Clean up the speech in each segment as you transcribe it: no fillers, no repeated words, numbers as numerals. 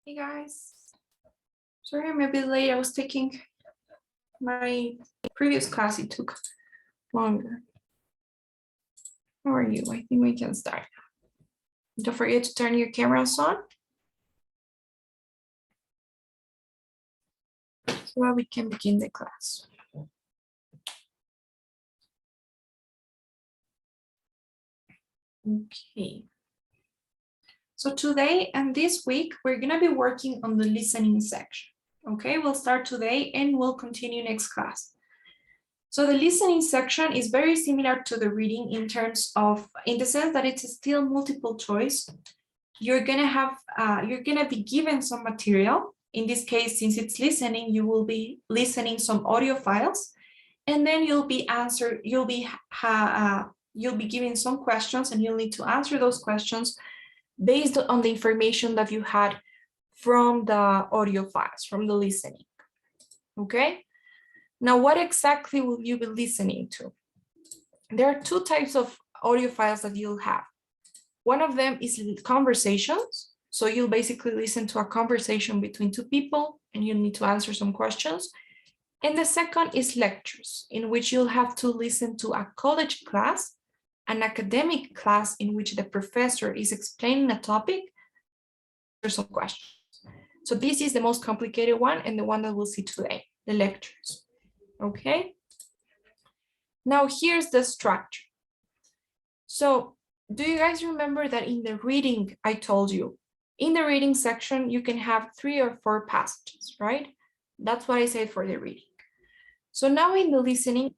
Hey guys, sorry I'm a bit late. I was taking my previous class. It took longer. How are you? I think we can start. Don't forget to turn your cameras on so that we can begin the class. Okay. So today and this week, we're going to be working on the listening section. Okay, we'll start today and we'll continue next class. So the listening section is very similar to the reading in the sense that it's still multiple choice. You're gonna be given some material. In this case, since it's listening, you will be listening some audio files, and then you'll be given some questions, and you'll need to answer those questions based on the information that you had from the audio files, from the listening. Okay. Now, what exactly will you be listening to? There are two types of audio files that you'll have. One of them is conversations. So you'll basically listen to a conversation between two people and you need to answer some questions. And the second is lectures, in which you'll have to listen to a college class, an academic class in which the professor is explaining a topic, or some questions. So this is the most complicated one and the one that we'll see today, the lectures. Okay. Now here's the structure. So do you guys remember that in the reading, I told you, in the reading section, you can have 3 or 4 passages, right? That's what I said for the reading. So now in the listening,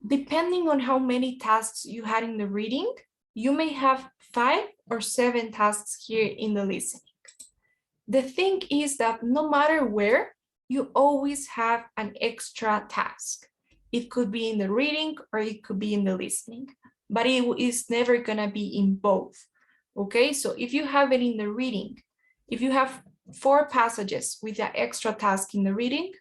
depending on how many tasks you had in the reading, you may have 5 or 7 tasks here in the listening. The thing is that no matter where, you always have an extra task. It could be in the reading or it could be in the listening, but it is never gonna be in both. Okay, so if you have it in the reading, if you have 4 passages with an extra task in the reading,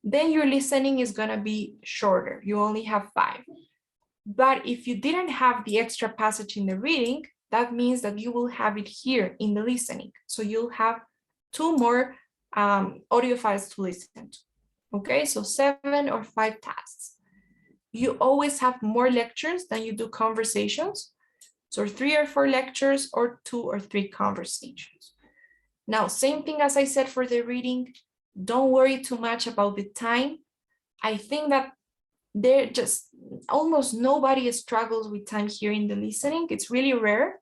then your listening is gonna be shorter. You only have 5. But if you didn't have the extra passage in the reading, that means that you will have it here in the listening. So you'll have 2 more audio files to listen to. Okay, so 7 or 5 tasks. You always have more lectures than you do conversations. So 3 or 4 lectures or 2 or 3 conversations. Now, same thing as I said for the reading, don't worry too much about the time. I think that there just almost nobody struggles with time here in the listening. It's really rare.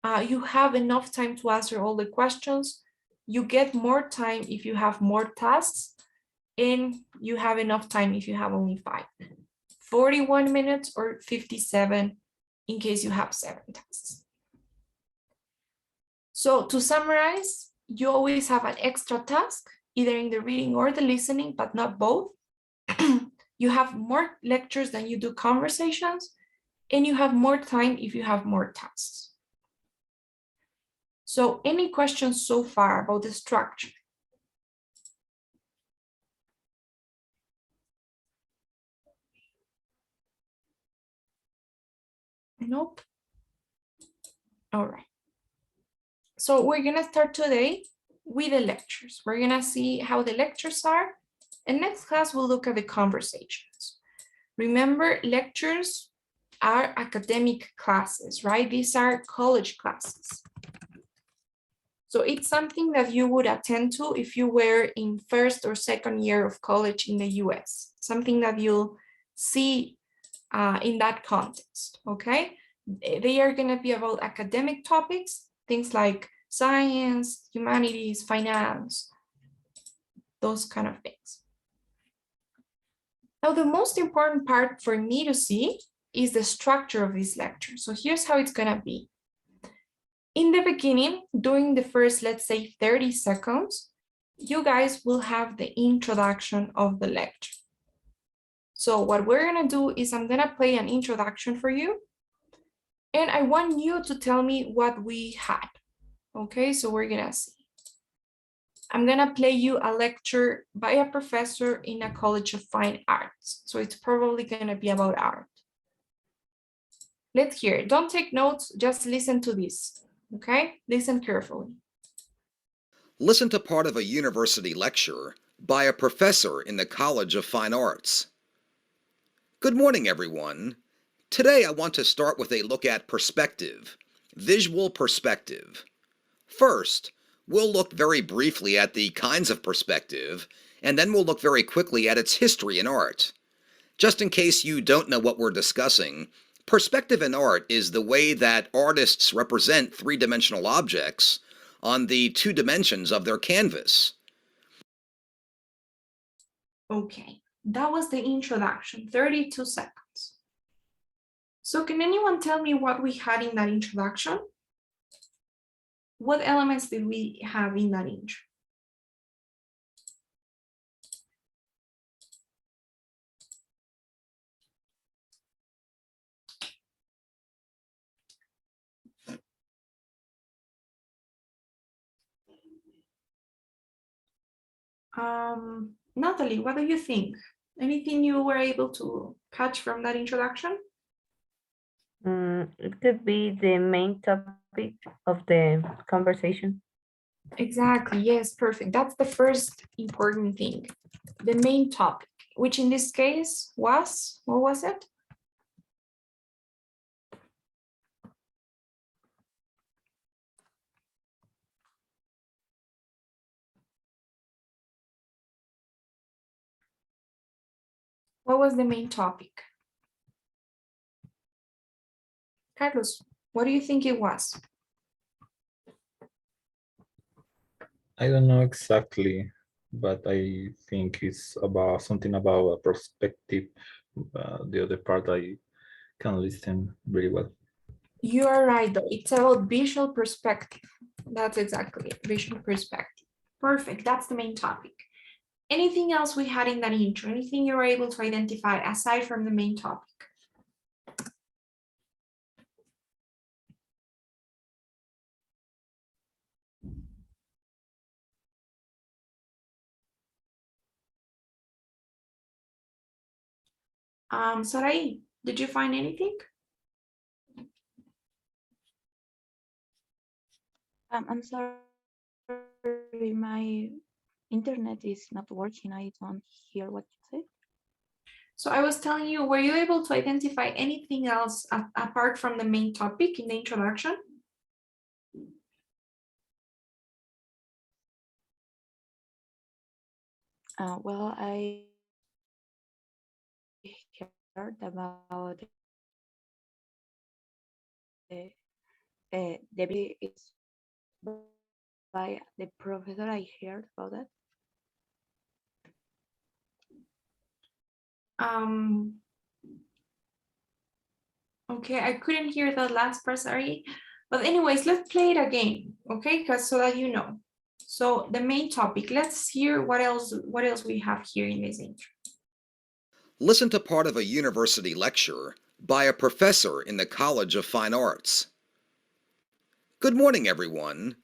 You have enough time to answer all the questions. You get more time if you have more tasks, and you have enough time if you have only 5. 41 minutes or 57 in case you have 7 tasks. So to summarize, you always have an extra task, either in the reading or the listening, but not both. You have more lectures than you do conversations, and you have more time if you have more tasks. So any questions so far about the structure? Nope. All right. So we're gonna start today with the lectures. We're gonna see how the lectures are, and next class we'll look at the conversations. Remember, lectures are academic classes, right? These are college classes. So it's something that you would attend to if you were in 1st or 2nd year of college in the US, something that you'll see in that context, okay? They are gonna be about academic topics, things like science, humanities, finance, those kind of things. Now, the most important part for me to see is the structure of this lecture. So here's how it's gonna be. In the beginning, during the first, let's say 30 seconds, you guys will have the introduction of the lecture. So what we're gonna do is I'm gonna play an introduction for you, and I want you to tell me what we had. Okay, so we're gonna see. I'm gonna play you a lecture by a professor in a college of fine arts. So it's probably gonna be about art. Let's hear it. Don't take notes, just listen to this, okay? Listen carefully. Listen to part of a university lecture by a professor in the College of Fine Arts. Good morning, everyone. Today I want to start with a look at perspective, visual perspective. First, we'll look very briefly at the kinds of perspective, and then we'll look very quickly at its history in art. Just in case you don't know what we're discussing, perspective in art is the way that artists represent three-dimensional objects on the two dimensions of their canvas. Okay, that was the introduction, 32 seconds. So can anyone tell me what we had in that introduction? What elements did we have in that intro? Natalie, what do you think? Anything you were able to catch from that introduction? It could be the main topic of the conversation. Exactly, yes, perfect. That's the first important thing. The main topic, which in this case was, what was it? What was the main topic? Carlos, what do you think it was? I don't know exactly, but I think it's about something about a perspective. The other part I can listen very well. You are right, though. It's about visual perspective. That's exactly it, visual perspective. Perfect, that's the main topic. Anything else we had in that intro? Anything you were able to identify aside from the main topic? Sarai, did you find anything? I'm sorry, my internet is not working. I don't hear what you say. So I was telling you, were you able to identify anything else apart from the main topic in the introduction? Well, I heard about the it's by the professor. I heard about that. Um, okay, I couldn't hear the last part, sorry. But anyways, let's play it again, okay? Because so that you know. So the main topic, let's hear what else we have here in this intro. Listen to part of a university lecture by a professor in the College of Fine Arts. Good morning, everyone.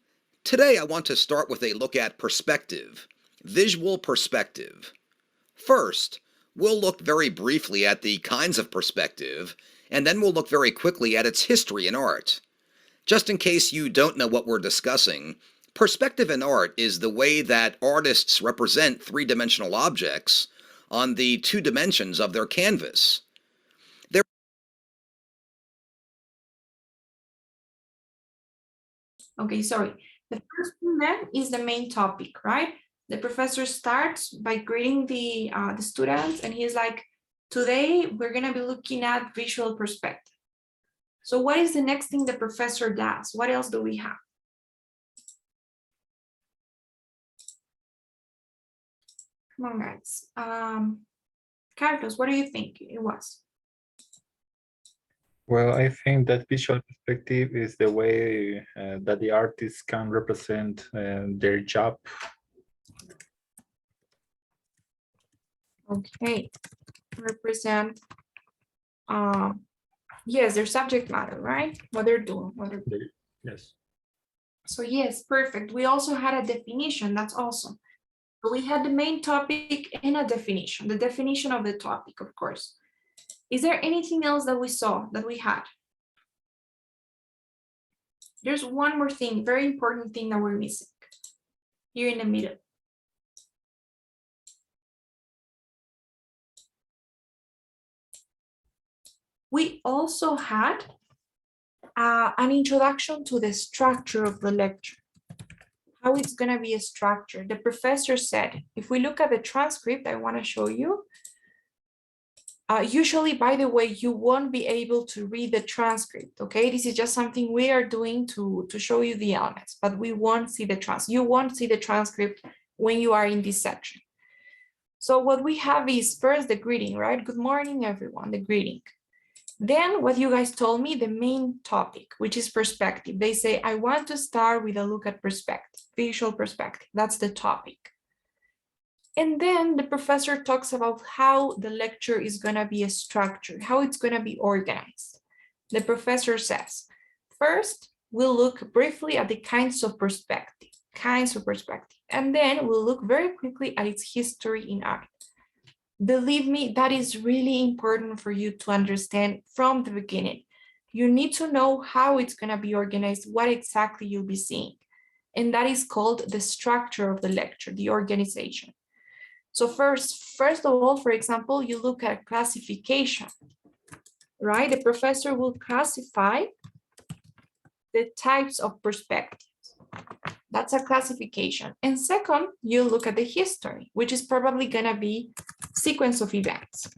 Today I want to start with a look at perspective, visual perspective. First, we'll look very briefly at the kinds of perspective, and then we'll look very quickly at its history in art. Just in case you don't know what we're discussing, perspective in art is the way that artists represent three-dimensional objects on the two dimensions of their canvas. Okay, sorry. The first thing then is the main topic, right? The professor starts by greeting the students, and he's like, today we're gonna be looking at visual perspective. So what is the next thing the professor does? What else do we have? Come on, guys. Carlos, what do you think it was? Well, I think that visual perspective is the way that the artists can represent their job. Okay, represent, yes, their subject matter, right? What they're doing, Yes. So yes, perfect. We also had a definition, that's awesome. So we had the main topic and a definition, the definition of the topic, of course. Is there anything else that we saw, that we had? There's one more thing, very important thing that we're missing. here in the middle. We also had an introduction to the structure of the lecture. How it's going to be a structure. The professor said, if we look at the transcript, I want to show you. Usually, by the way, you won't be able to read the transcript, okay? This is just something we are doing to show you the elements, but we won't see the transcript. You won't see the transcript when you are in this section. So what we have is first the greeting, right? Good morning, everyone, the greeting. Then what you guys told me, the main topic, which is perspective. They say, I want to start with a look at perspective, visual perspective. That's the topic. And then the professor talks about how the lecture is going to be structured, how it's going to be organized. The professor says, first, we'll look briefly at the kinds of perspective, and then we'll look very quickly at its history in art. Believe me, that is really important for you to understand from the beginning. You need to know how it's going to be organized, what exactly you'll be seeing. And that is called the structure of the lecture, the organization. So first of all, for example, you look at classification, right? The professor will classify the types of perspectives. That's a classification. And second, you look at the history, which is probably going to be sequence of events,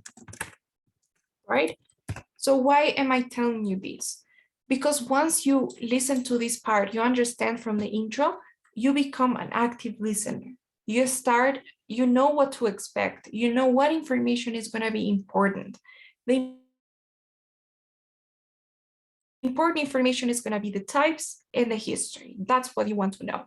right? So why am I telling you this? Because once you listen to this part, you understand from the intro, you become an active listener. You know what to expect. You know what information is going to be important. The important information is going to be the types and the history. That's what you want to know.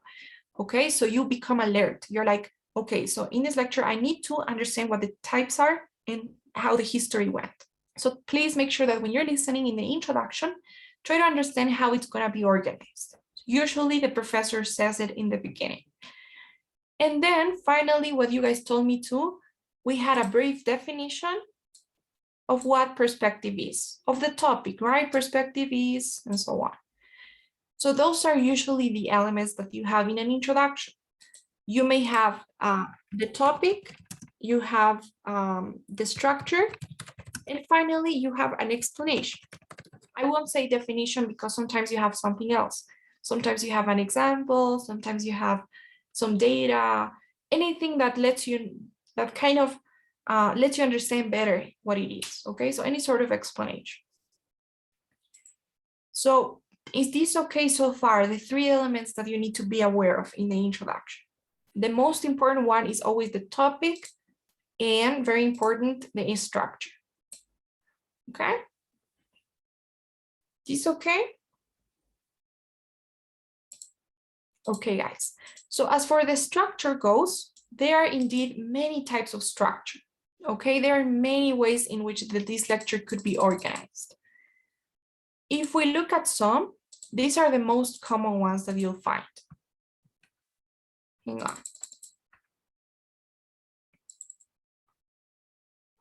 Okay, so you become alert. You're like, okay, so in this lecture, I need to understand what the types are and how the history went. So please make sure that when you're listening in the introduction, try to understand how it's going to be organized. Usually the professor says it in the beginning. And then finally, what you guys told me too, we had a brief definition of what perspective is, of the topic, right? Perspective is, and so on. So those are usually the elements that you have in an introduction. You may have the topic, you have the structure, and finally you have an explanation. I won't say definition because sometimes you have something else. Sometimes you have an example, sometimes you have some data, anything that lets you, that kind of lets you understand better what it is, okay? So any sort of explanation. So is this okay so far? The three elements that you need to be aware of in the introduction. The most important one is always the topic, and very important, the structure, okay? Is this okay? Okay, guys. So as for the structure goes, there are indeed many types of structure. Okay, there are many ways in which this lecture could be organized. If we look at some, these are the most common ones that you'll find. Hang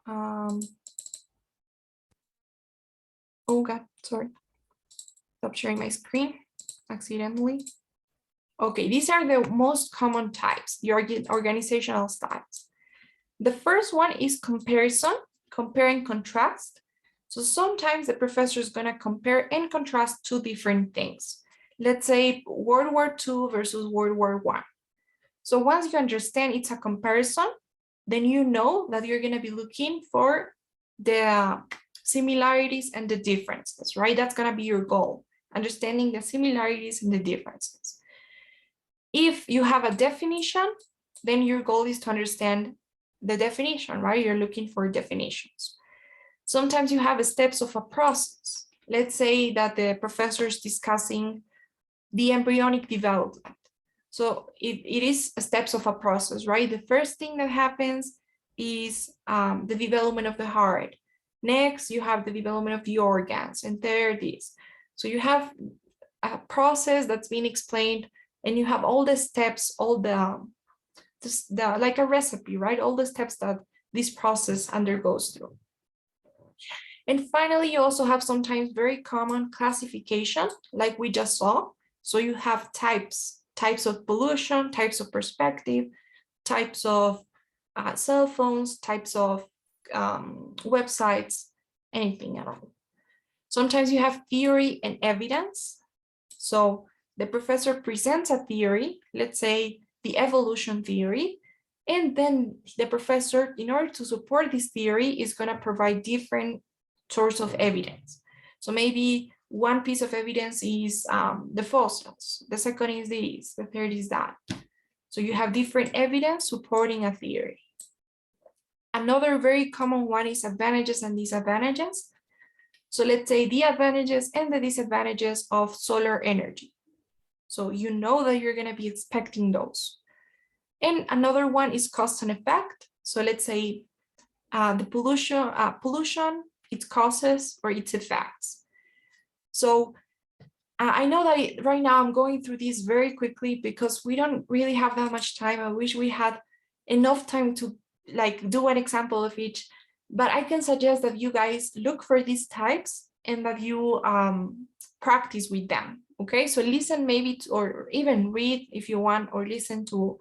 on. Oh God, sorry. Stop sharing my screen accidentally. Okay, these are the most common types, the organizational styles. The first one is comparison, compare and contrast. So sometimes the professor is going to compare and contrast two different things. Let's say World War II versus World War I. So once you understand it's a comparison, then you know that you're going to be looking for the similarities and the differences, right? That's going to be your goal, understanding the similarities and the differences. If you have a definition, then your goal is to understand the definition, right? You're looking for definitions. Sometimes you have steps of a process. Let's say that the professor is discussing the embryonic development. So it is steps of a process, right? The first thing that happens is the development of the heart. Next, you have the development of the organs, and third is. So you have a process that's being explained, and you have all the steps, all the like a recipe, right? All the steps that this process undergoes through. And finally, you also have sometimes very common classification, like we just saw. So you have types types of pollution, types of perspective, types of cell phones, types of websites, anything at all. Sometimes you have theory and evidence. So the professor presents a theory, let's say the evolution theory, and then the professor, in order to support this theory, is going to provide different sources of evidence. So maybe one piece of evidence is the fossils, the second is this, the third is that. So you have different evidence supporting a theory. Another very common one is advantages and disadvantages. So let's say the advantages and the disadvantages of solar energy. So you know that you're going to be expecting those. And another one is cause and effect. So let's say the pollution, its causes or its effects. So I know that right now I'm going through this very quickly because we don't really have that much time. I wish we had enough time to like do an example of each, but I can suggest that you guys look for these types and that you practice with them. Okay, so listen maybe to, or even read if you want, or listen to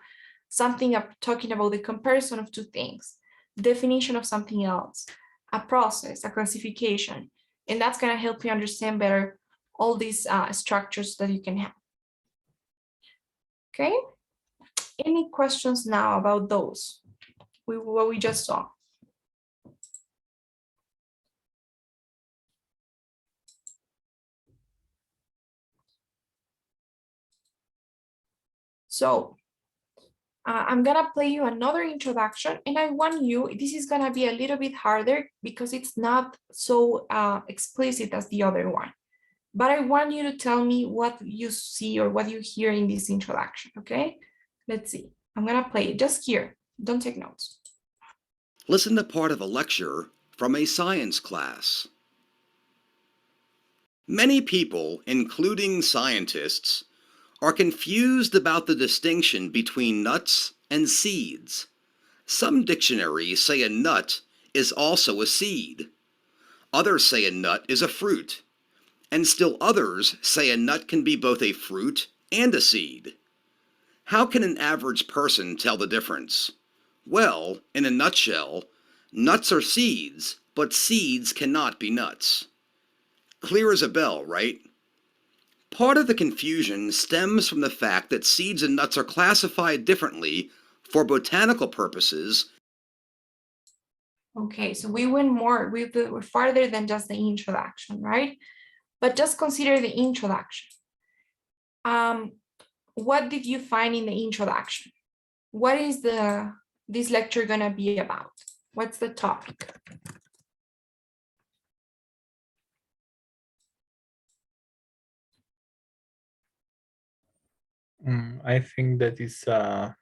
something talking about the comparison of two things, definition of something else, a process, a classification, and that's going to help you understand better all these structures that you can have. Okay, any questions now about those, what we just saw? So I'm gonna play you another introduction, and I want you, this is gonna be a little bit harder because it's not so explicit as the other one. But I want you to tell me what you see or what you hear in this introduction, okay? Let's see. I'm gonna play it, just hear, don't take notes. Listen to part of a lecture from a science class. Many people, including scientists, are confused about the distinction between nuts and seeds. Some dictionaries say a nut is also a seed. Others say a nut is a fruit. And still others say a nut can be both a fruit and a seed. How can an average person tell the difference? Well, in a nutshell, nuts are seeds, but seeds cannot be nuts. Clear as a bell, right? Part of the confusion stems from the fact that seeds and nuts are classified differently for botanical purposes. Okay, so we went more, we're farther than just the introduction, right? But just consider the introduction. What did you find in the introduction? What is this lecture gonna be about? What's the topic? I think that is a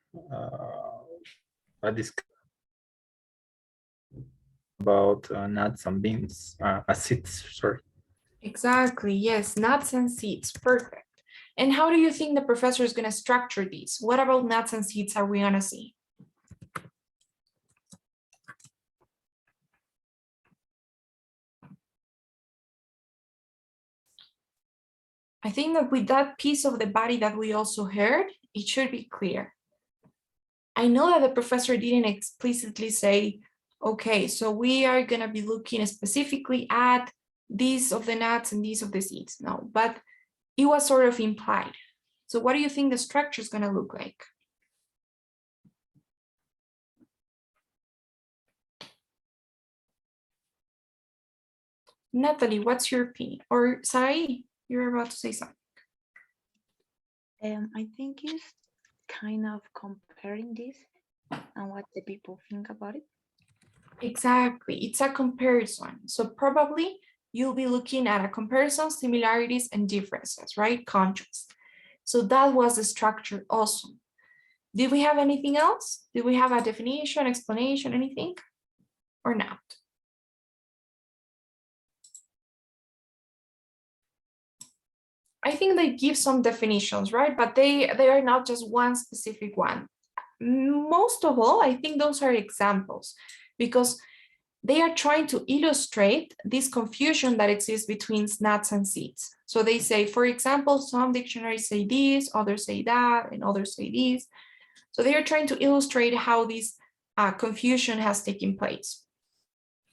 discussion about nuts and beans, seeds, sorry. Exactly, yes, nuts and seeds, perfect. And how do you think the professor is gonna structure these? What about nuts and seeds are we gonna see? I think that with that piece of the body that we also heard, it should be clear. I know that the professor didn't explicitly say, okay, so we are gonna be looking specifically at these of the nuts and these of the seeds. No, but it was sort of implied. So what do you think the structure is gonna look like? Natalie, what's your opinion? Or Sai, you're about to say something. I think it's kind of comparing this and what the people think about it. Exactly, it's a comparison. So probably you'll be looking at a comparison, similarities and differences, right? Contrast. So that was the structure also. Did we have anything else? Did we have a definition, explanation, anything? Or not? I think they give some definitions, right? But they are not just one specific one. Most of all, I think those are examples because they are trying to illustrate this confusion that exists between nuts and seeds. So they say, for example, some dictionaries say this, others say that, and others say this. So they are trying to illustrate how this confusion has taken place.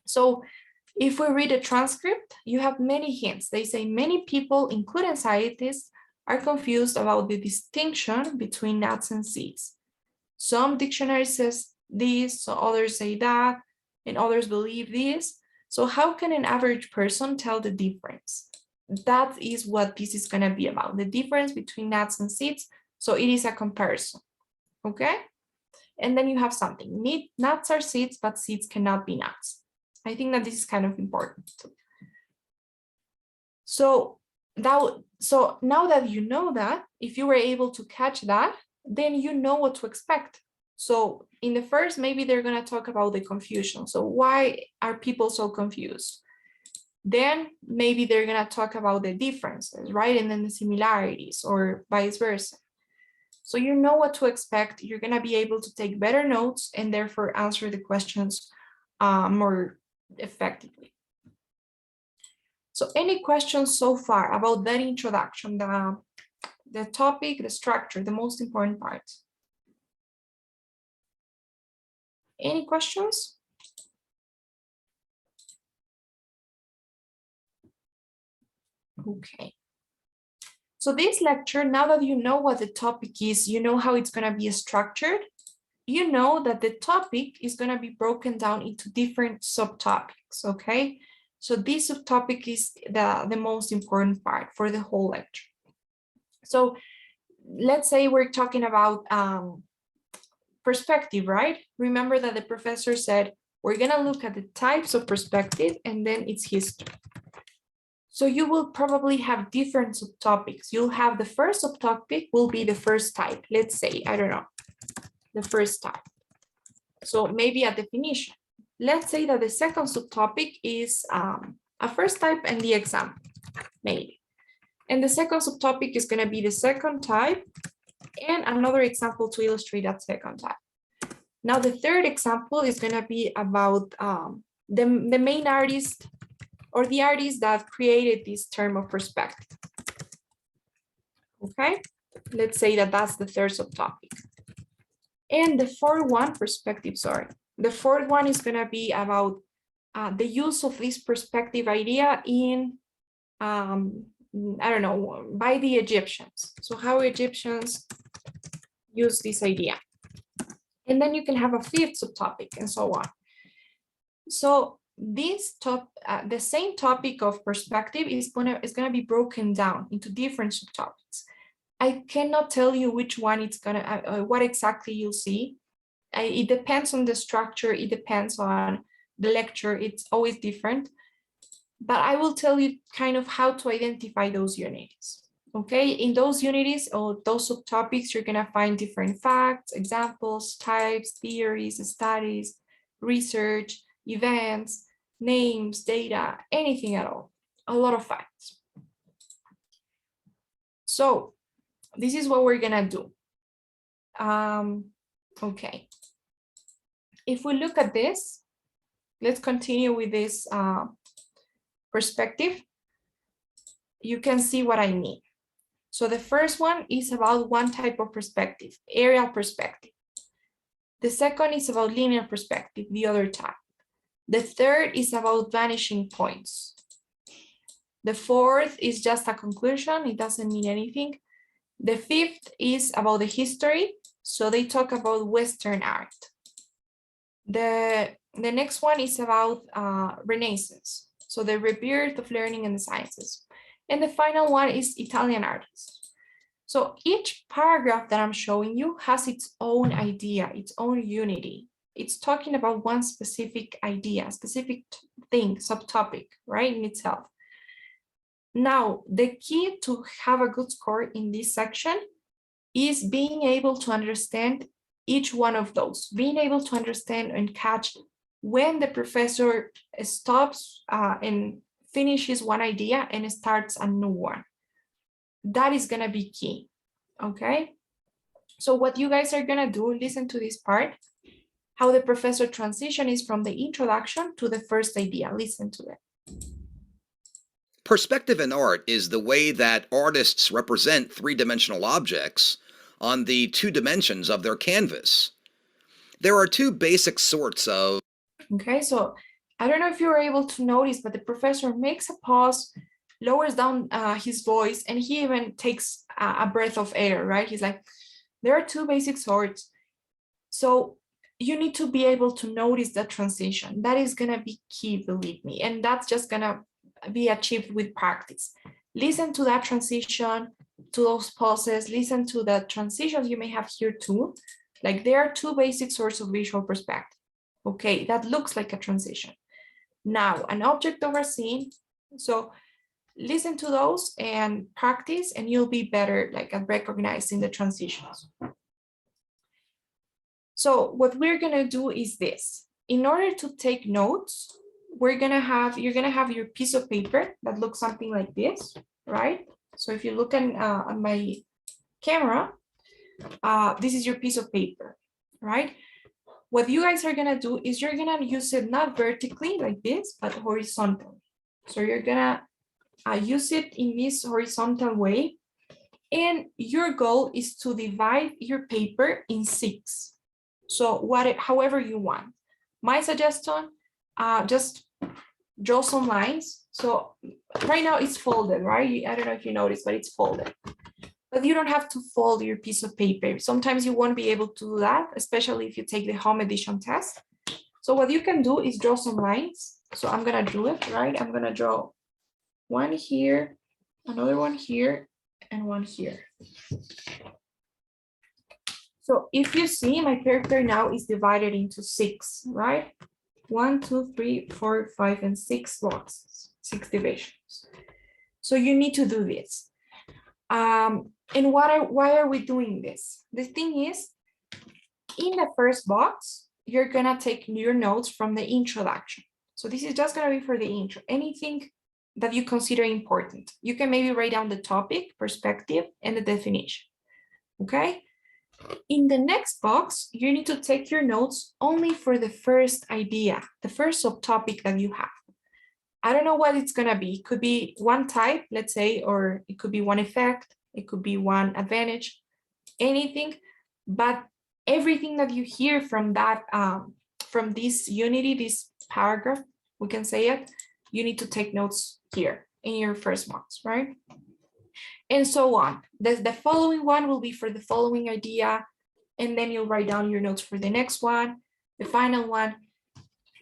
So if we read a transcript, you have many hints. They say many people, including scientists, are confused about the distinction between nuts and seeds. Some dictionaries says this, so others say that, and others believe this. So how can an average person tell the difference? That is what this is going to be about, the difference between nuts and seeds. So it is a comparison, okay? And then you have something, nuts are seeds, but seeds cannot be nuts. I think that this is kind of important. So now that you know that, if you were able to catch that, then you know what to expect. So in the first, maybe they're going to talk about the confusion. So why are people so confused? Then maybe they're going to talk about the differences, right? And then the similarities or vice versa. So you know what to expect. You're going to be able to take better notes and therefore answer the questions more effectively. So any questions so far about that introduction, the topic, the structure, the most important part? Any questions? Okay. So this lecture, now that you know what the topic is, you know how it's going to be structured, you know that the topic is going to be broken down into different subtopics, okay? So this subtopic is the most important part for the whole lecture. So let's say we're talking about perspective, right? Remember that the professor said, we're going to look at the types of perspective and then its history. So you will probably have different subtopics. You'll have the first subtopic will be the first type. Let's say, I don't know, the first type. So maybe a definition. Let's say that the second subtopic is a first type and the example, maybe. And the second subtopic is going to be the second type and another example to illustrate that second type. Now the third example is going to be about the main artist or the artist that created this term of perspective. Okay, let's say that that's the third subtopic. And the fourth one, perspective, sorry. The fourth one is going to be about the use of this perspective idea in, I don't know, by the Egyptians. So how Egyptians use this idea. And then you can have a fifth subtopic and so on. So this the same topic of perspective is gonna be broken down into different subtopics. I cannot tell you which one it's gonna, what exactly you'll see. It depends on the structure. It depends on the lecture. It's always different. But I will tell you kind of how to identify those unities. Okay, in those unities or those subtopics, you're gonna find different facts, examples, types, theories, studies, research, events, names, data, anything at all, a lot of facts. So this is what we're gonna do. Okay, if we look at this, let's continue with this perspective. You can see what I mean. So the first one is about one type of perspective, aerial perspective. The second is about linear perspective, the other type. The third is about vanishing points. The fourth is just a conclusion, it doesn't mean anything. The fifth is about the history, so they talk about Western art. The next one is about Renaissance, so the rebirth of learning and the sciences. And the final one is Italian artists. So each paragraph that I'm showing you has its own idea, its own unity. It's talking about one specific idea, specific thing, subtopic, right, in itself. Now, the key to have a good score in this section is being able to understand each one of those, being able to understand and catch when the professor stops and finishes one idea and starts a new one. That is going to be key, okay? So what you guys are going to do, listen to this part. how the professor transition is from the introduction to the first idea. Listen to it. Perspective in art is the way that artists represent three-dimensional objects on the two dimensions of their canvas. There are two basic sorts of... Okay, so I don't know if you were able to notice, but the professor makes a pause, lowers down his voice, and he even takes a breath of air, right? He's like, there are two basic sorts. So you need to be able to notice that transition. That is gonna be key, believe me, and that's just gonna be achieved with practice. Listen to that transition, to those pauses, listen to the transitions you may have here too. Like there are two basic sorts of visual perspective. Okay, that looks like a transition. Now, an object over scene. So listen to those and practice, and you'll be better like at recognizing the transitions. So what we're gonna do is this. In order to take notes, you're gonna have your piece of paper that looks something like this, right? So if you look at my camera, this is your piece of paper, right? What you guys are gonna do is you're gonna use it not vertically like this, but horizontally. So you're gonna use it in this horizontal way. And your goal is to divide your paper in 6. So however you want. My suggestion, just draw some lines. So right now it's folded, right? I don't know if you noticed, but it's folded. But you don't have to fold your piece of paper. Sometimes you won't be able to do that, especially if you take the home edition test. So what you can do is draw some lines. So I'm gonna do it, right? I'm gonna draw one here, another one here, and one here. So if you see, my paper now is divided into 6, right? 1, 2, 3, 4, 5, and 6 boxes, 6 divisions. So you need to do this. And why are we doing this? The thing is, in the first box, you're gonna take your notes from the introduction. So this is just gonna be for the intro. Anything that you consider important. You can maybe write down the topic, perspective, and the definition, okay? In the next box, you need to take your notes only for the first idea, the first subtopic that you have. I don't know what it's gonna be. It could be one type, let's say, or it could be one effect, it could be one advantage, anything, but everything that you hear from that, from this unity, this paragraph, we can say it, you need to take notes here in your first box, right? And so on. The following one will be for the following idea, and then you'll write down your notes for the next one, the final one.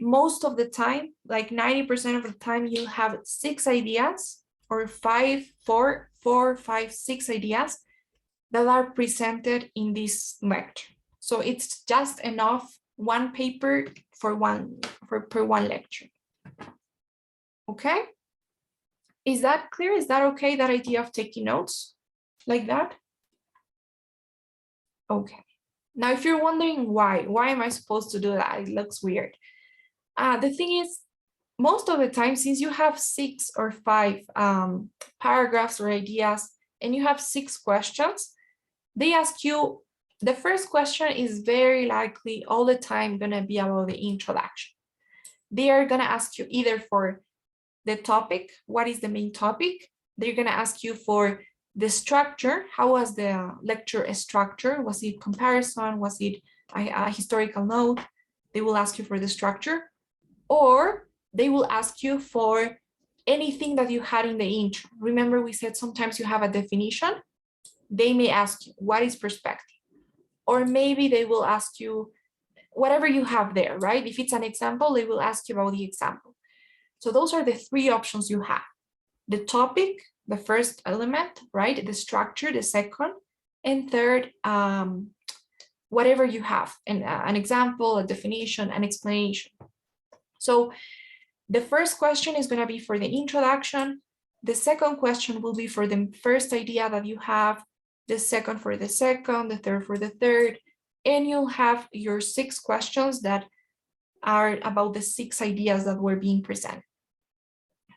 Most of the time, like 90% of the time, you'll have 6 ideas or 4, 5, 6 ideas that are presented in this lecture. So it's just enough one paper per one lecture. Okay? Is that clear? Is that okay, that idea of taking notes like that? Okay. Now, if you're wondering why am I supposed to do that? It looks weird. The thing is, most of the time, since you have 6 or 5 paragraphs or ideas, and you have 6 questions, they ask you, the first question is very likely all the time gonna be about the introduction. They are gonna ask you either for the topic, what is the main topic? They're gonna ask you for the structure, how was the lecture structure? Was it comparison? Was it a historical note? They will ask you for the structure, or they will ask you for anything that you had in the intro. Remember, we said sometimes you have a definition. They may ask you, what is perspective? Or maybe they will ask you whatever you have there, right? If it's an example, they will ask you about the example. So those are the 3 options you have. The topic, the first element, right? The structure, the second, and third, whatever you have, an example, a definition, an explanation. So the first question is going to be for the introduction. The second question will be for the first idea that you have, the second for the second, the third for the third, and you'll have your 6 questions that are about the 6 ideas that were being presented.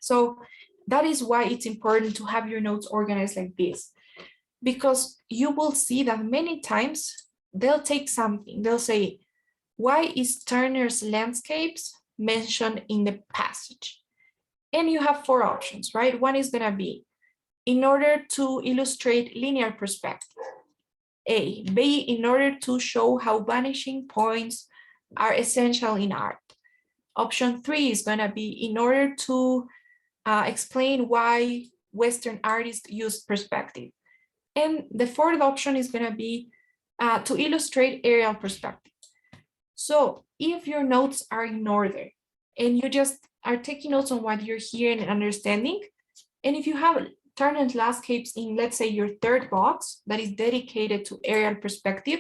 So that is why it's important to have your notes organized like this, because you will see that many times they'll take something, they'll say, Why is Turner's landscapes mentioned in the passage? And you have 4 options, right? One is gonna be in order to illustrate linear perspective. A, B, in order to show how vanishing points are essential in art. Option 3 is gonna be in order to explain why Western artists use perspective. And the 4th option is gonna be to illustrate aerial perspective. So if your notes are in order and you just are taking notes on what you're hearing and understanding, and if you have Turner's landscapes in, let's say, your 3rd box that is dedicated to aerial perspective,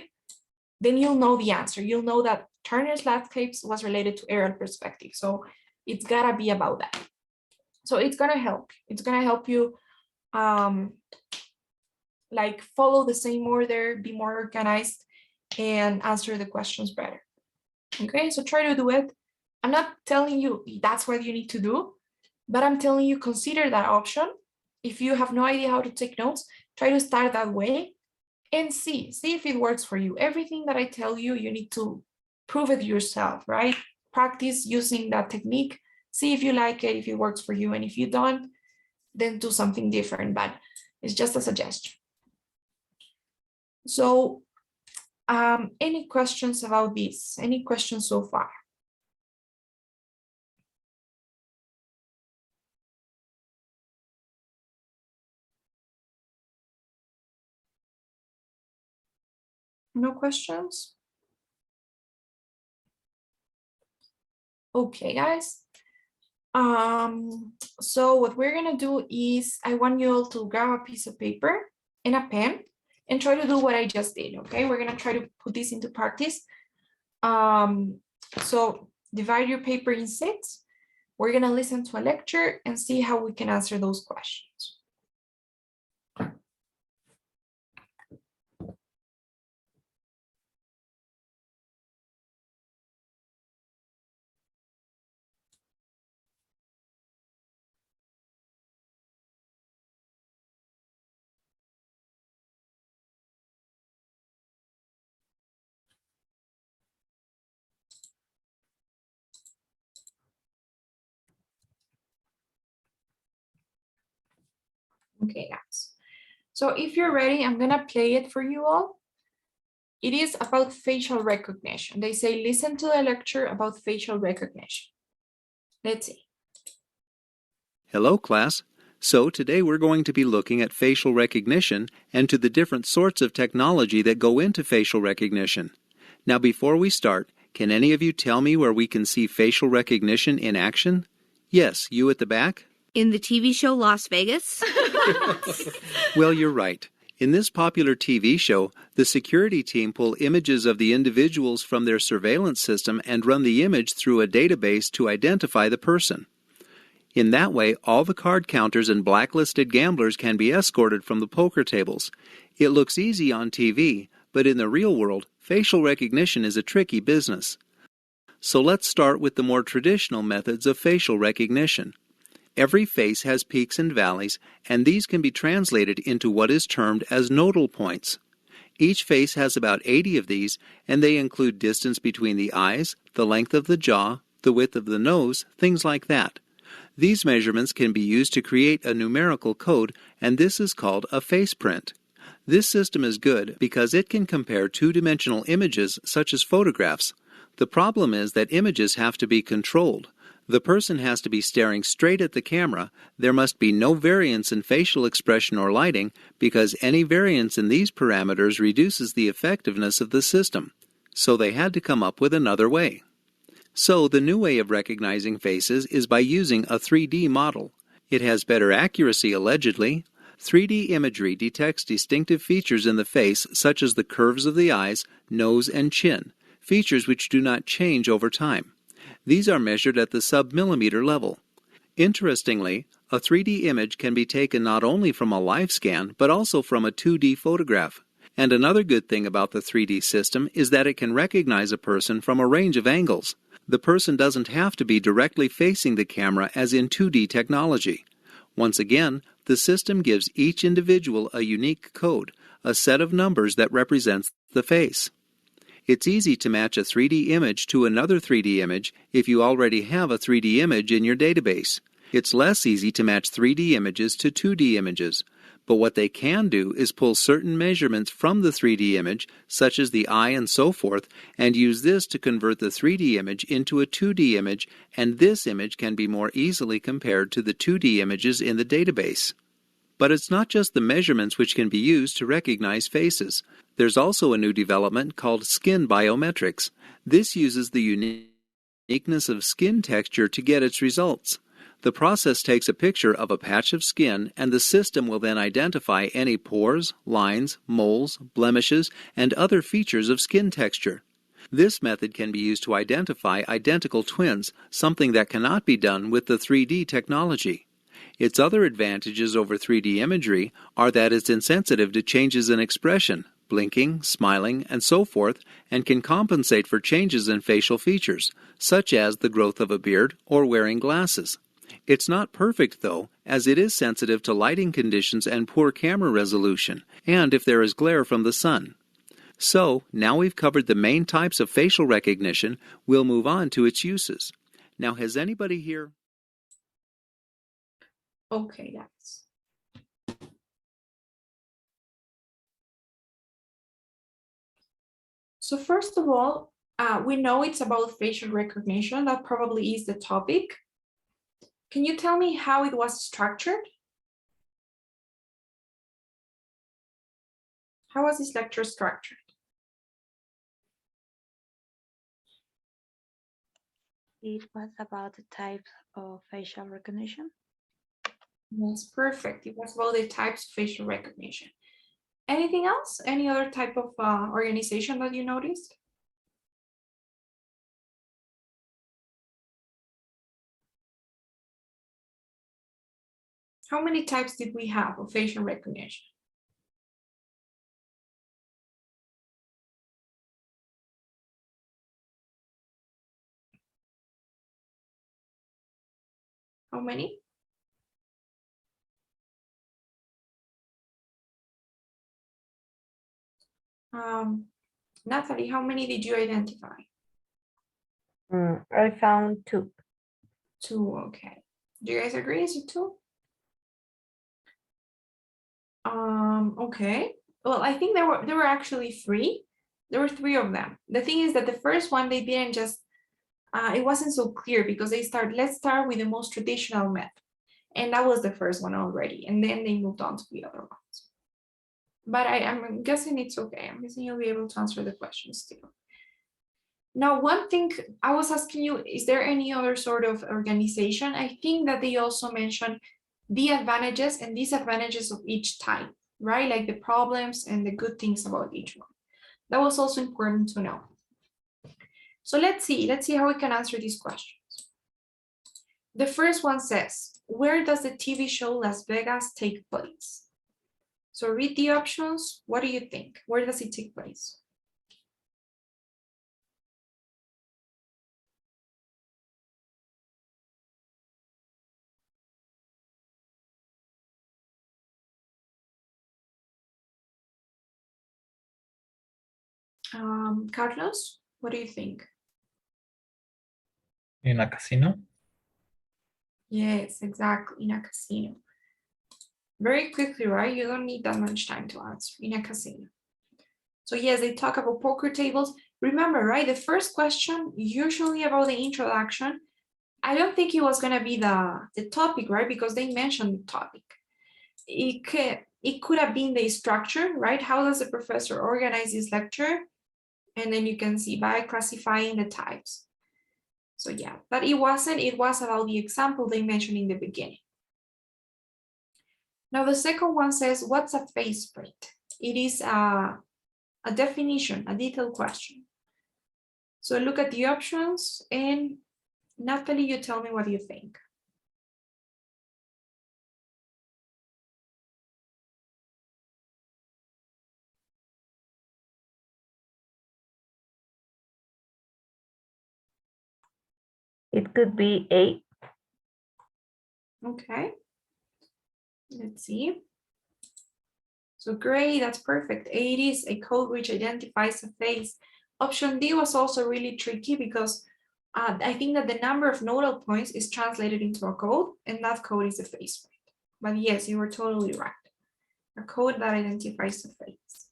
then you'll know the answer. You'll know that Turner's landscapes was related to aerial perspective. So it's gotta be about that. So it's gonna help. It's gonna help you like follow the same order, be more organized, and answer the questions better. Okay, so try to do it. I'm not telling you that's what you need to do, but I'm telling you consider that option. If you have no idea how to take notes, try to start that way and see if it works for you. Everything that I tell you, you need to prove it yourself, right? Practice using that technique, see if you like it, if it works for you, and if you don't, then do something different, but it's just a suggestion. So any questions about this? Any questions so far? No questions? Okay, guys. So what we're gonna do is I want you all to grab a piece of paper and a pen and try to do what I just did, okay? We're gonna try to put this into practice. So divide your paper in 6. We're gonna listen to a lecture and see how we can answer those questions. Okay, guys. So if you're ready, I'm gonna play it for you all. It is about facial recognition. They say, listen to the lecture about facial recognition. Let's see. Hello, class. So today we're going to be looking at facial recognition and to the different sorts of technology that go into facial recognition. Now, before we start, can any of you tell me where we can see facial recognition in action? Yes, you at the back? In the TV show Las Vegas? Well, you're right. In this popular TV show, the security team pull images of the individuals from their surveillance system and run the image through a database to identify the person. In that way, all the card counters and blacklisted gamblers can be escorted from the poker tables. It looks easy on TV, but in the real world, facial recognition is a tricky business. So let's start with the more traditional methods of facial recognition. Every face has peaks and valleys, and these can be translated into what is termed as nodal points. Each face has about 80 of these, and they include distance between the eyes, the length of the jaw, the width of the nose, things like that. These measurements can be used to create a numerical code, and this is called a face print. This system is good because it can compare two-dimensional images such as photographs. The problem is that images have to be controlled. The person has to be staring straight at the camera. There must be no variance in facial expression or lighting because any variance in these parameters reduces the effectiveness of the system. So they had to come up with another way. So the new way of recognizing faces is by using a 3D model. It has better accuracy allegedly. 3D imagery detects distinctive features in the face such as the curves of the eyes, nose, and chin, features which do not change over time. These are measured at the sub-millimeter level. Interestingly, a 3D image can be taken not only from a live scan, but also from a 2D photograph. And another good thing about the 3D system is that it can recognize a person from a range of angles. The person doesn't have to be directly facing the camera as in 2D technology. Once again, the system gives each individual a unique code, a set of numbers that represents the face. It's easy to match a 3D image to another 3D image if you already have a 3D image in your database. It's less easy to match 3D images to 2D images. But what they can do is pull certain measurements from the 3D image, such as the eye and so forth, and use this to convert the 3D image into a 2D image, and this image can be more easily compared to the 2D images in the database. But it's not just the measurements which can be used to recognize faces. There's also a new development called skin biometrics. This uses the uniqueness of skin texture to get its results. The process takes a picture of a patch of skin, and the system will then identify any pores, lines, moles, blemishes, and other features of skin texture. This method can be used to identify identical twins, something that cannot be done with the 3D technology. Its other advantages over 3D imagery are that it's insensitive to changes in expression, blinking, smiling, and so forth, and can compensate for changes in facial features, such as the growth of a beard or wearing glasses. It's not perfect, though, as it is sensitive to lighting conditions and poor camera resolution, and if there is glare from the sun. So, now we've covered the main types of facial recognition, we'll move on to its uses. Now, has anybody here... Okay, guys. So first of all, we know it's about facial recognition. That probably is the topic. Can you tell me how it was structured? How was this lecture structured? It was about the types of facial recognition. That's perfect. It was about the types of facial recognition. Anything else? Any other type of organization that you noticed? How many types did we have of facial recognition? How many? Natalie, how many did you identify? I found 2. 2, okay. Do you guys agree? Is it 2? Okay. Well, I think there were actually 3. There were 3 of them. The thing is that the first one, they didn't just, it wasn't so clear because let's start with the most traditional method. And that was the first one already. And then they moved on to the other ones. But I'm guessing it's okay. I'm guessing you'll be able to answer the question still. Now, one thing I was asking you, is there any other sort of organization? I think that they also mentioned the advantages and disadvantages of each type, right? Like the problems and the good things about each one. That was also important to know. So let's see how we can answer these questions. The first one says, where does the TV show Las Vegas take place? So read the options. What do you think? Where does it take place? Carlos, what do you think? In a casino? Yes, exactly, in a casino. Very quickly, right? You don't need that much time to answer, in a casino. So yes, they talk about poker tables. Remember, right? The first question, usually about the introduction, I don't think it was gonna be the topic, right? Because they mentioned the topic. It could have been the structure, right? How does the professor organize this lecture? And then you can see by classifying the types. So yeah, but it wasn't, it was about the example they mentioned in the beginning. Now the second one says, what's a faceprint? It is a definition, a detailed question. So look at the options and Natalie, you tell me what you think. It could be 8. Okay. Let's see. So great, that's perfect. 8 is a code which identifies a face Option D was also really tricky because I think that the number of nodal points is translated into a code, and that code is the phase point. But yes, you were totally right. A code that identifies the phase.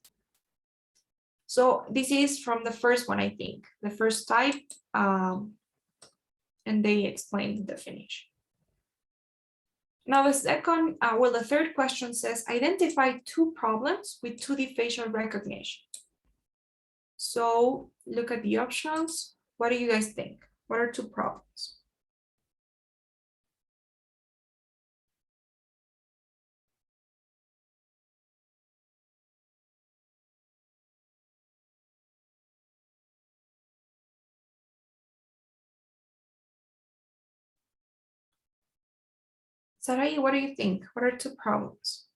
So this is from the first one, I think, the first type, and they explain the definition. Now the second, the third question says, identify two problems with 2D facial recognition. So look at the options. What do you guys think? What are two problems? Sarai, what do you think? What are two problems?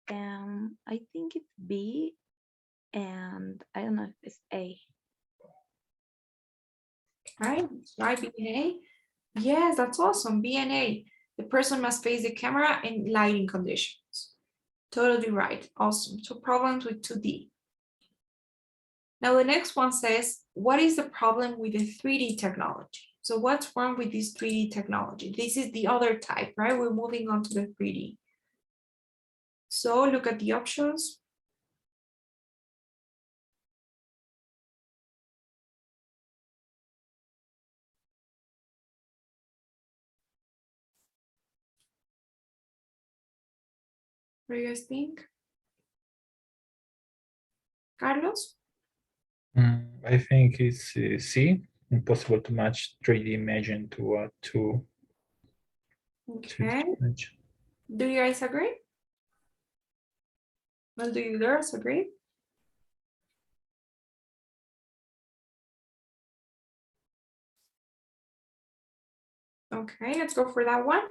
I think it's B, and I don't know if it's A. Right, right, B and A. Yes, that's awesome. B and A. The person must face the camera in lighting conditions. Totally right. Awesome. So problems with 2D. Now the next one says, what is the problem with the 3D technology? So what's wrong with this 3D technology? This is the other type, right? We're moving on to the 3D. So look at the options. What do you guys think? Carlos? I think it's C. Impossible to match 3D imaging to a 2D Okay. image. Do you guys agree? Well, do you girls agree? Okay, let's go for that one.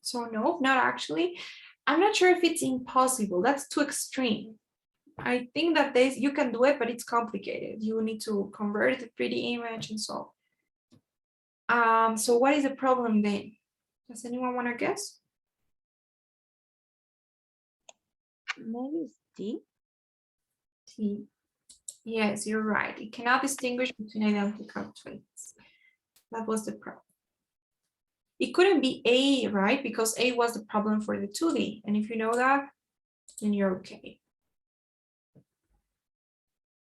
So no, not actually. I'm not sure if it's impossible. That's too extreme. I think that you can do it, but it's complicated. You need to convert the 3D image and so. So what is the problem then? Does anyone want to guess? Maybe it's D. T. Yes, you're right. It cannot distinguish between identical twins. That was the problem. It couldn't be A, right? Because A was the problem for the 2D. And if you know that, then you're okay.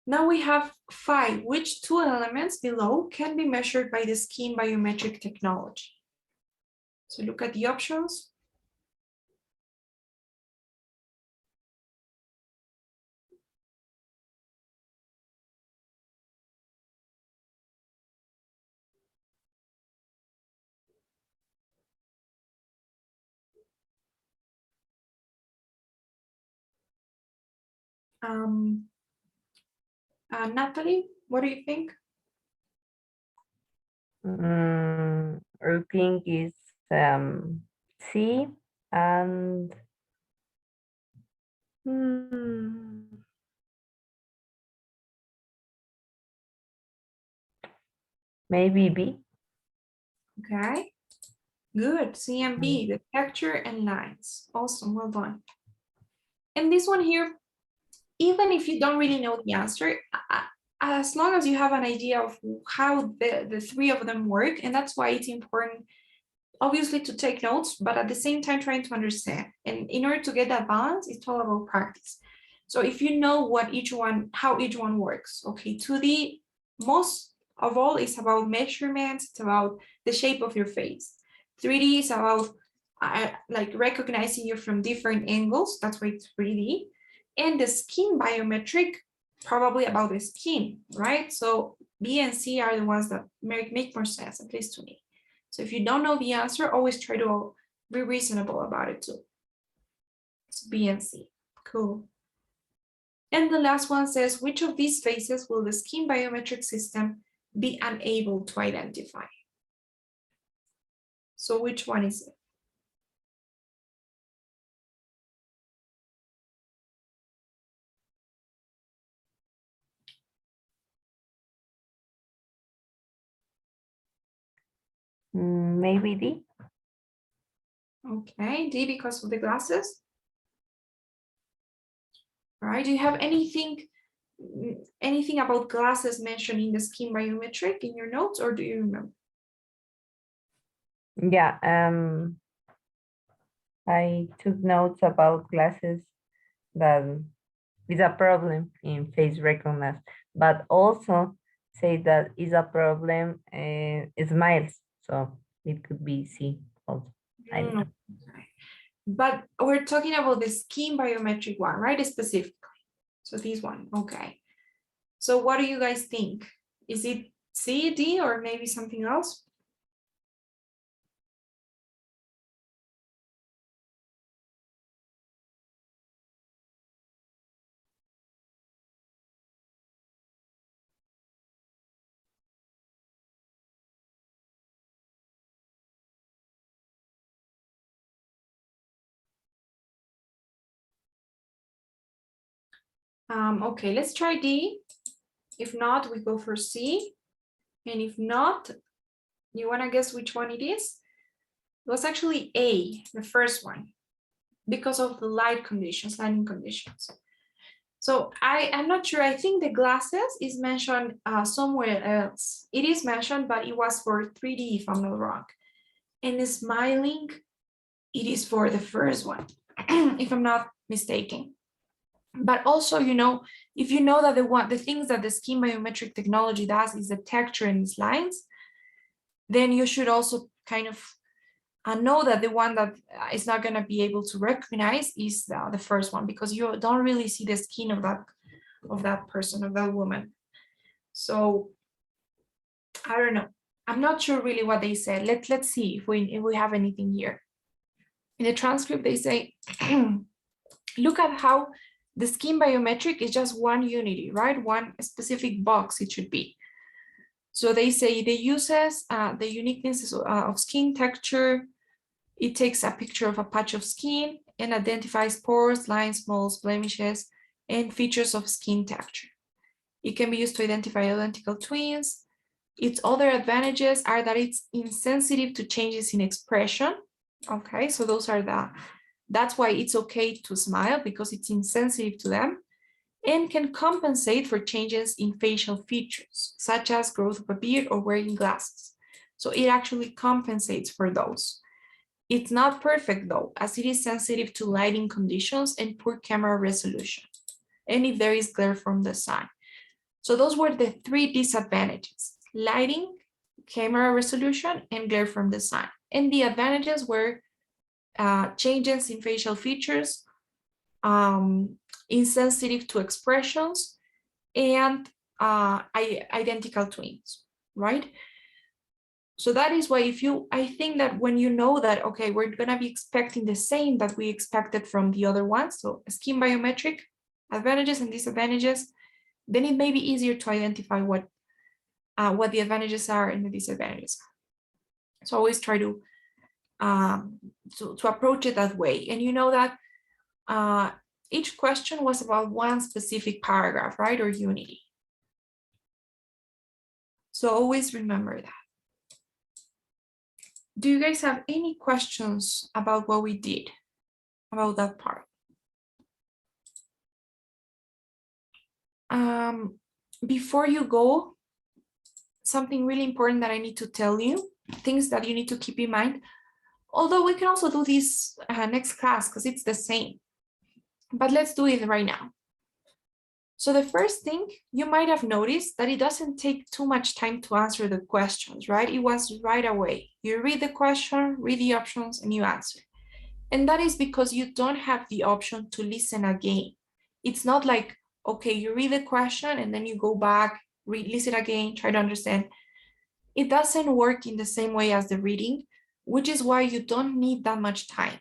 Now we have 5. Which two elements below can be measured by the skin biometric technology? So look at the options. Natalie, what do you think? I think it's C and maybe B. Okay, good. C and B, the texture and lines. Awesome, well done. And this one here, even if you don't really know the answer, as long as you have an idea of how the three of them work, and that's why it's important, obviously, to take notes, but at the same time trying to understand. And in order to get that balance, it's all about practice. So if you know how each one works, okay, 2D, most of all is about measurements, it's about the shape of your face. 3D is about like recognizing you from different angles, that's why it's 3D. And the skin biometric, probably about the skin, right? So B and C are the ones that make more sense, at least to me. So if you don't know the answer, always try to be reasonable about it too. It's B and C. Cool. And the last one says, which of these faces will the skin biometric system be unable to identify? So which one is it? Maybe D. Okay, D because of the glasses. All right, do you have anything anything about glasses mentioned in the skin biometric in your notes, or do you remember? Yeah, I took notes about glasses that is a problem in face recognition, but also say that is a problem smiles. So it could be C also. I don't know. Okay. But we're talking about the skin biometric one, right? Specifically. So this one, okay. So what do you guys think? Is it C, D, or maybe something else? Okay, let's try D. If not, we go for C. And if not, you want to guess which one it is? It was actually A, the first one, because of the lighting conditions. So I'm not sure. I think the glasses is mentioned somewhere else. It is mentioned, but it was for 3D, if I'm not wrong. And the smiling, it is for the first one, if I'm not mistaken. But also, you know, if you know that the things that the skin biometric technology does is the texture and its lines, then you should also kind of know that the one that is not going to be able to recognize is the first one, because you don't really see the skin of that person, of that woman. So I don't know. I'm not sure really what they said. Let's see if we have anything here. In the transcript, they say, look at how the skin biometric is just one unity, right? One specific box it should be. So they say the uses the uniqueness of skin texture. It takes a picture of a patch of skin and identifies pores, lines, moles, blemishes, and features of skin texture. It can be used to identify identical twins. Its other advantages are that it's insensitive to changes in expression. Okay, so that's why it's okay to smile, because it's insensitive to them, and can compensate for changes in facial features, such as growth of a beard or wearing glasses. So it actually compensates for those. It's not perfect though, as it is sensitive to lighting conditions and poor camera resolution, and if there is glare from the sun. So those were the three disadvantages: lighting, camera resolution, and glare from the sun. And the advantages were changes in facial features, insensitive to expressions, and identical twins, right? So that is why I think that when you know that, okay, we're gonna be expecting the same that we expected from the other ones, so skin biometric, advantages and disadvantages, then it may be easier to identify what the advantages are and the disadvantages. So always try to approach it that way. And you know that each question was about one specific paragraph, right, or unity. So always remember that. Do you guys have any questions about what we did, about that part? Before you go, something really important that I need to tell you, things that you need to keep in mind, although we can also do this next class because it's the same, but let's do it right now. So the first thing, you might have noticed that it doesn't take too much time to answer the questions, right? It was right away. You read the question, read the options, and you answer. And that is because you don't have the option to listen again. It's not like, okay, you read the question and then you go back, listen again, try to understand. It doesn't work in the same way as the reading, which is why you don't need that much time.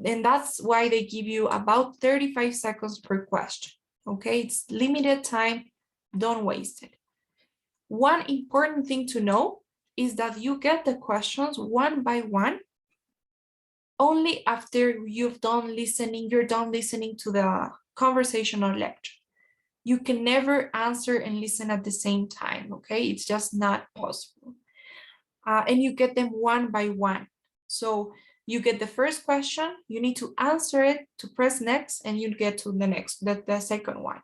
And that's why they give you about 35 seconds per question. Okay, it's limited time, don't waste it. One important thing to know is that you get the questions one by one only after you're done listening to the conversation or lecture. You can never answer and listen at the same time, okay? It's just not possible. And you get them one by one. So you get the first question, you need to answer it, to press next, and you get to the next, the second one.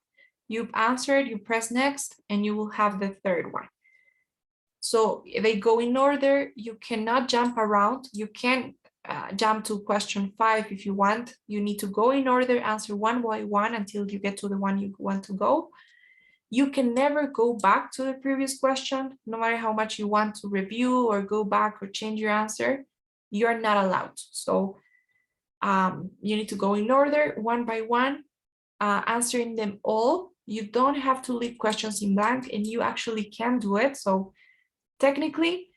You've answered, you press next, and you will have the third one. So they go in order. You cannot jump around. You can jump to question 5 if you want. You need to go in order, answer one by one until you get to the one you want to go. You can never go back to the previous question, no matter how much you want to review or go back or change your answer. You're not allowed to. So you need to go in order, one by one, answering them all. You don't have to leave questions in blank, and you actually can do it. So technically,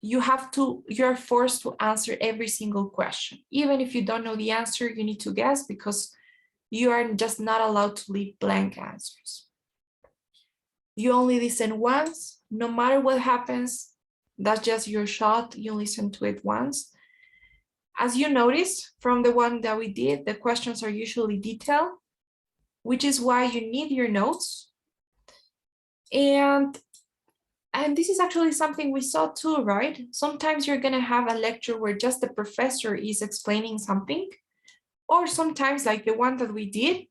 you're forced to answer every single question. Even if you don't know the answer, you need to guess, because you are just not allowed to leave blank answers. You only listen once, no matter what happens. That's just your shot. You listen to it once. As you noticed from the one that we did, the questions are usually detailed, which is why you need your notes. And this is actually something we saw too, right? Sometimes you're gonna have a lecture where just the professor is explaining something, or sometimes like the one that we did,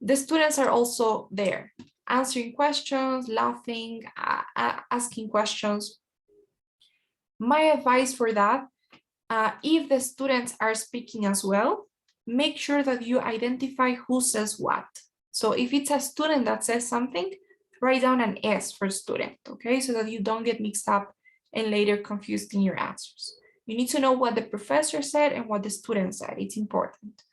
the students are also there, answering questions, laughing, asking questions. My advice for that, if the students are speaking as well, make sure that you identify who says what. So if it's a student that says something, write down an S for student, okay? So that you don't get mixed up and later confused in your answers. You need to know what the professor said and what the student said. It's important.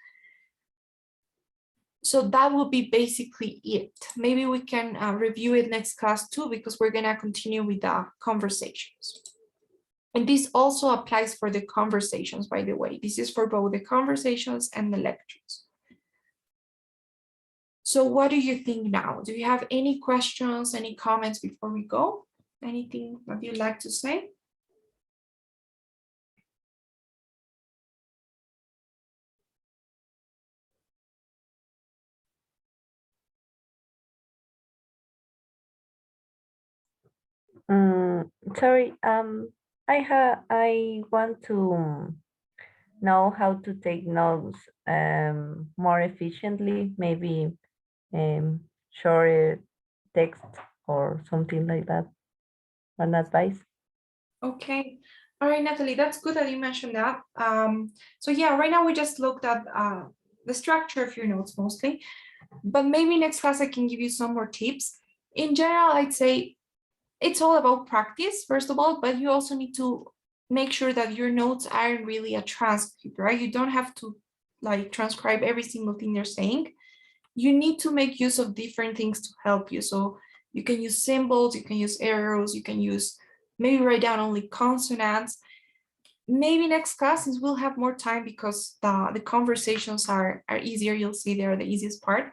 So that will be basically it. Maybe we can review it next class too, because we're gonna continue with the conversations. And this also applies for the conversations, by the way. This is for both the conversations and the lectures. So what do you think now? Do you have any questions, any comments before we go? Anything that you'd like to say? Sorry, I want to know how to take notes more efficiently, maybe short text or something like that. An advice. Okay. All right, Natalie, that's good that you mentioned that. So yeah, right now we just looked at the structure of your notes mostly, but maybe next class I can give you some more tips. In general, I'd say it's all about practice, first of all, but you also need to make sure that your notes aren't really a transcript, right? You don't have to like transcribe every single thing they're saying. You need to make use of different things to help you. So you can use symbols, you can use arrows, you can use, maybe write down only consonants. Maybe next class, since we'll have more time because the conversations are easier, you'll see they're the easiest part.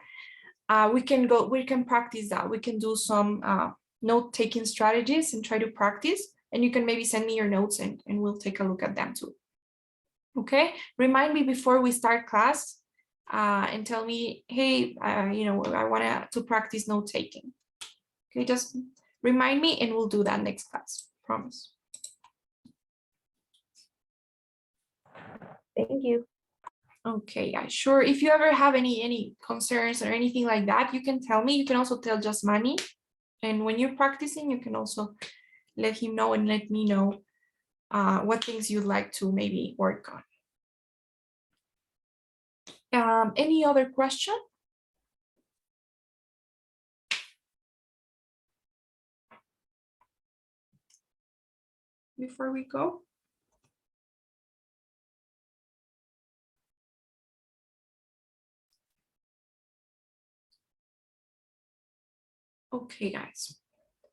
We can practice that. We can do some note-taking strategies and try to practice, and you can maybe send me your notes and we'll take a look at them too. Okay, remind me before we start class and tell me, hey, I want to practice note-taking. Okay, just remind me and we'll do that next class, promise. Thank you. Okay, yeah, sure. If you ever have any concerns or anything like that, you can tell me. You can also tell just Manny. And when you're practicing, you can also let him know and let me know what things you'd like to maybe work on. Any other question? Before we go? Okay, guys.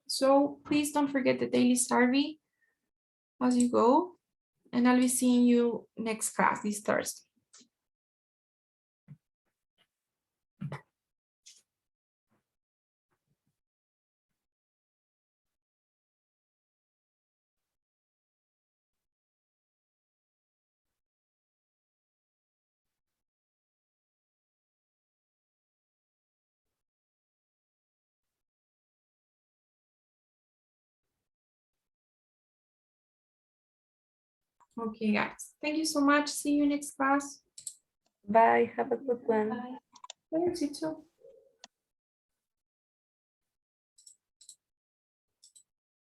So please don't forget the daily survey as you go. And I'll be seeing you next class this Thursday. Okay, guys. Thank you so much. See you next class. Bye. Have a good one. Bye. Thanks, you too.